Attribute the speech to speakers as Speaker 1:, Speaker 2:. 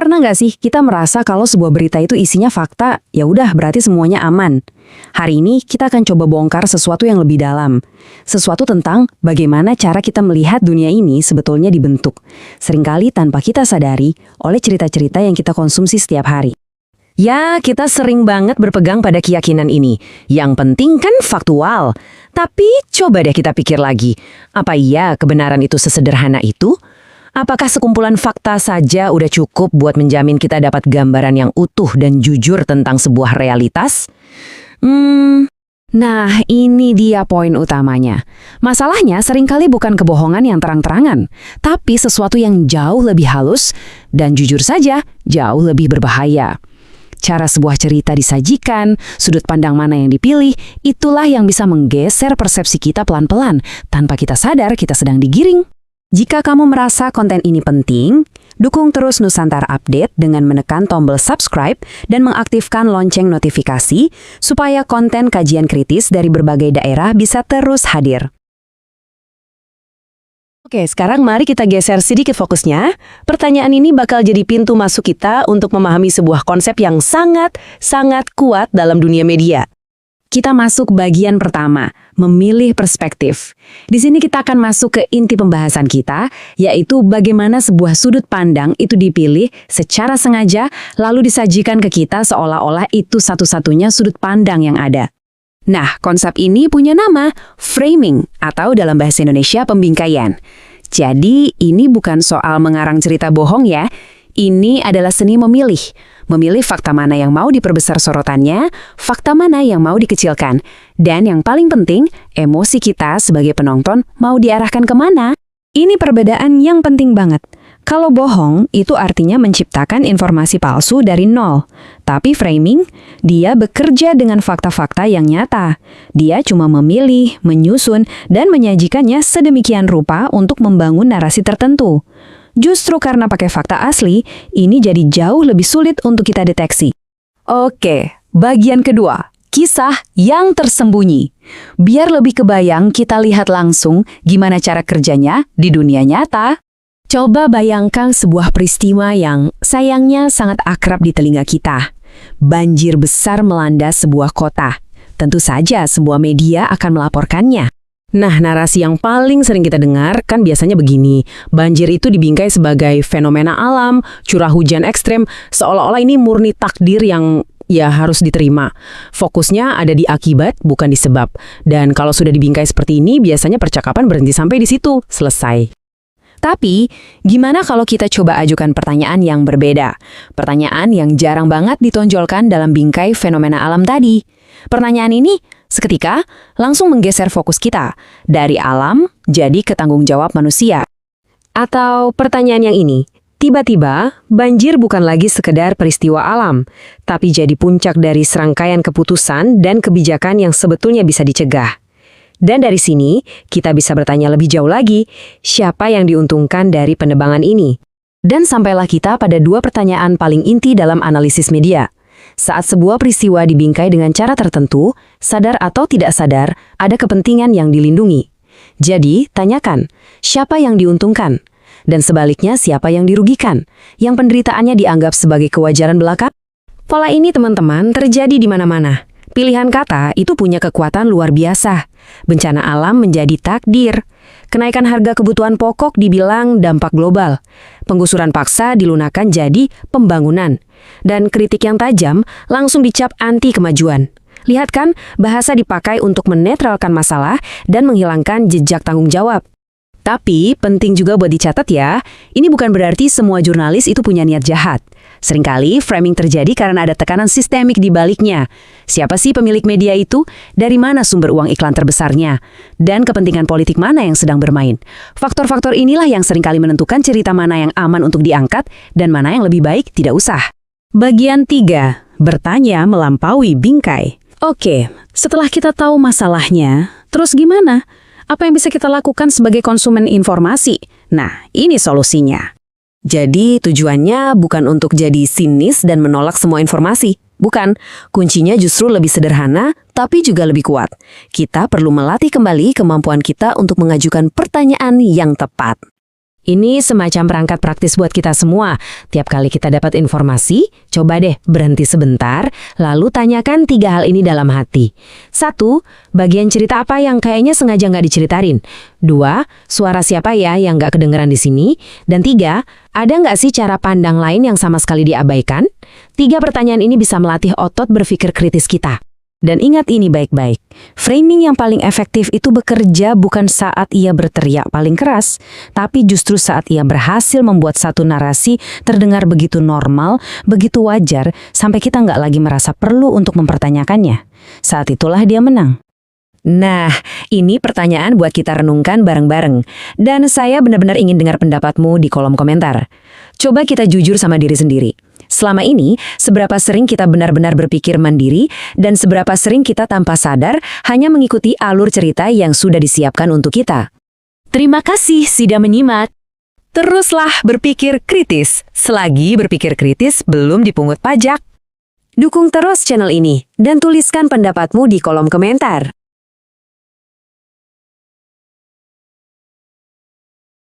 Speaker 1: Pernah nggak sih kita merasa kalau sebuah berita itu isinya fakta, ya udah berarti semuanya aman. Hari ini kita akan coba bongkar sesuatu yang lebih dalam. Sesuatu tentang bagaimana cara kita melihat dunia ini sebetulnya dibentuk. Seringkali tanpa kita sadari oleh cerita-cerita yang kita konsumsi setiap hari.
Speaker 2: Ya, kita sering banget berpegang pada keyakinan ini. Yang penting kan faktual. Tapi coba deh kita pikir lagi. Apa iya kebenaran itu sesederhana itu? Apakah sekumpulan fakta saja udah cukup buat menjamin kita dapat gambaran yang utuh dan jujur tentang sebuah realitas?
Speaker 1: Nah, ini dia poin utamanya. Masalahnya seringkali bukan kebohongan yang terang-terangan, tapi sesuatu yang jauh lebih halus dan jujur saja jauh lebih berbahaya. Cara sebuah cerita disajikan, sudut pandang mana yang dipilih, itulah yang bisa menggeser persepsi kita pelan-pelan tanpa kita sadar kita sedang digiring. Jika kamu merasa konten ini penting, dukung terus Nusantara Update dengan menekan tombol subscribe dan mengaktifkan lonceng notifikasi supaya konten kajian kritis dari berbagai daerah bisa terus hadir.
Speaker 2: Oke, sekarang mari kita geser sedikit fokusnya. Pertanyaan ini bakal jadi pintu masuk kita untuk memahami sebuah konsep yang sangat kuat dalam dunia media.
Speaker 1: Kita masuk bagian pertama, memilih perspektif. Di sini kita akan masuk ke inti pembahasan kita, yaitu bagaimana sebuah sudut pandang itu dipilih secara sengaja lalu disajikan ke kita seolah-olah itu satu-satunya sudut pandang yang ada. Nah, konsep ini punya nama framing atau dalam bahasa Indonesia pembingkaian. Jadi, ini bukan soal mengarang cerita bohong ya. Ini adalah seni memilih. Memilih fakta mana yang mau diperbesar sorotannya, fakta mana yang mau dikecilkan. Dan yang paling penting, emosi kita sebagai penonton mau diarahkan kemana. Ini perbedaan yang penting banget. Kalau bohong, itu artinya menciptakan informasi palsu dari nol. Tapi framing, dia bekerja dengan fakta-fakta yang nyata. Dia cuma memilih, menyusun, dan menyajikannya sedemikian rupa untuk membangun narasi tertentu. Justru karena pakai fakta asli, ini jadi jauh lebih sulit untuk kita deteksi. Oke, bagian kedua, kisah yang tersembunyi. Biar lebih kebayang, kita lihat langsung gimana cara kerjanya di dunia nyata. Coba bayangkan sebuah peristiwa yang sayangnya sangat akrab di telinga kita. Banjir besar melanda sebuah kota. Tentu saja sebuah media akan melaporkannya.
Speaker 2: Nah, narasi yang paling sering kita dengar kan biasanya begini. Banjir itu dibingkai sebagai fenomena alam, curah hujan ekstrem, seolah-olah ini murni takdir yang ya harus diterima. Fokusnya ada di akibat, bukan di sebab. Dan kalau sudah dibingkai seperti ini, biasanya percakapan berhenti sampai di situ, selesai.
Speaker 1: Tapi, gimana kalau kita coba ajukan pertanyaan yang berbeda? Pertanyaan yang jarang banget ditonjolkan dalam bingkai fenomena alam tadi. Pertanyaan ini seketika langsung menggeser fokus kita dari alam jadi ke tanggung jawab manusia.
Speaker 2: Atau pertanyaan yang ini, tiba-tiba banjir bukan lagi sekedar peristiwa alam, tapi jadi puncak dari serangkaian keputusan dan kebijakan yang sebetulnya bisa dicegah. Dan dari sini, kita bisa bertanya lebih jauh lagi, siapa yang diuntungkan dari penebangan ini? Dan sampailah kita pada dua pertanyaan paling inti dalam analisis media. Saat sebuah peristiwa dibingkai dengan cara tertentu, sadar atau tidak sadar, ada kepentingan yang dilindungi. Jadi, tanyakan, siapa yang diuntungkan? Dan sebaliknya, siapa yang dirugikan? Yang penderitaannya dianggap sebagai kewajaran belaka? Pola ini, teman-teman, terjadi di mana-mana. Pilihan kata itu punya kekuatan luar biasa. Bencana alam menjadi takdir. Kenaikan harga kebutuhan pokok dibilang dampak global. Penggusuran paksa dilunakan jadi pembangunan. Dan kritik yang tajam langsung dicap anti kemajuan. Lihat kan, bahasa dipakai untuk menetralkan masalah dan menghilangkan jejak tanggung jawab. Tapi penting juga buat dicatat ya, ini bukan berarti semua jurnalis itu punya niat jahat. Seringkali framing terjadi karena ada tekanan sistemik di baliknya. Siapa sih pemilik media itu? Dari mana sumber uang iklan terbesarnya? Dan kepentingan politik mana yang sedang bermain? Faktor-faktor inilah yang seringkali menentukan cerita mana yang aman untuk diangkat dan mana yang lebih baik tidak usah. Bagian 3. Bertanya melampaui bingkai. Oke, setelah kita tahu masalahnya, terus gimana? Apa yang bisa kita lakukan sebagai konsumen informasi? Nah, ini solusinya. Jadi tujuannya bukan untuk jadi sinis dan menolak semua informasi. Bukan, kuncinya justru lebih sederhana, tapi juga lebih kuat. Kita perlu melatih kembali kemampuan kita untuk mengajukan pertanyaan yang tepat. Ini semacam perangkat praktis buat kita semua. Tiap kali kita dapat informasi, coba deh berhenti sebentar, lalu tanyakan 3 hal ini dalam hati. 1. Bagian cerita apa yang kayaknya sengaja nggak diceritain? 2. Suara siapa ya yang nggak kedengeran di sini? Dan 3. Ada nggak sih cara pandang lain yang sama sekali diabaikan? 3 pertanyaan ini bisa melatih otot berpikir kritis kita.
Speaker 1: Dan ingat ini baik-baik, framing yang paling efektif itu bekerja bukan saat ia berteriak paling keras, tapi justru saat ia berhasil membuat satu narasi terdengar begitu normal, begitu wajar, sampai kita nggak lagi merasa perlu untuk mempertanyakannya. Saat itulah dia menang.
Speaker 2: Nah, ini pertanyaan buat kita renungkan bareng-bareng. Dan saya benar-benar ingin dengar pendapatmu di kolom komentar. Coba kita jujur sama diri sendiri. Selama ini, seberapa sering kita benar-benar berpikir mandiri dan seberapa sering kita tanpa sadar hanya mengikuti alur cerita yang sudah disiapkan untuk kita.
Speaker 1: Terima kasih sudah menyimak.
Speaker 2: Teruslah berpikir kritis, selagi berpikir kritis belum dipungut pajak. Dukung terus channel ini dan tuliskan pendapatmu di kolom komentar.